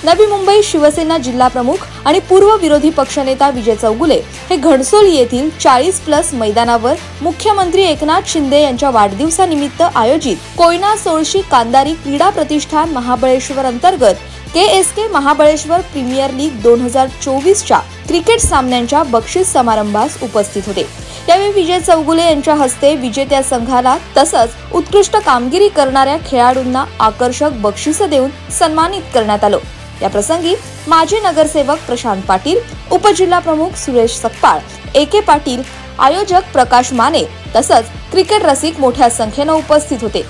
नवी मुंबई शिवसेना जिल्हा प्रमुख आणि पूर्व विरोधी पक्षनेता विजय चौगुले हे घणसोली येथील 40+ मैदानावर मुख्यमंत्री एकनाथ शिंदे यांच्या वाढदिवसानिमित्त आयोजित कोयना सोळशी कांदारी क्रीडा प्रतिष्ठान महाबळेश्वर अंतर्गत KSK महाबळेश्वर प्रीमियर लीग 2024च्या क्रिकेट सामन्यांच्या बक्षीस समारंभास उपस्थित होते। यावेळी विजय चौगुले यांच्या हस्ते विजेत्या संघाला तसंच उत्कृष्ट कामगिरी करणाऱ्या खेळाडूंना आकर्षक बक्षिसे देऊन सन्मानित करण्यात आलं। या प्रसंगी माजी नगरसेवक प्रशांत पाटील, उपजिल्हा प्रमुख सुरेश सकपाळ, AK पाटील, आयोजक प्रकाश माने तसंच क्रिकेट रसिक मोठ्या संख्येने उपस्थित होते।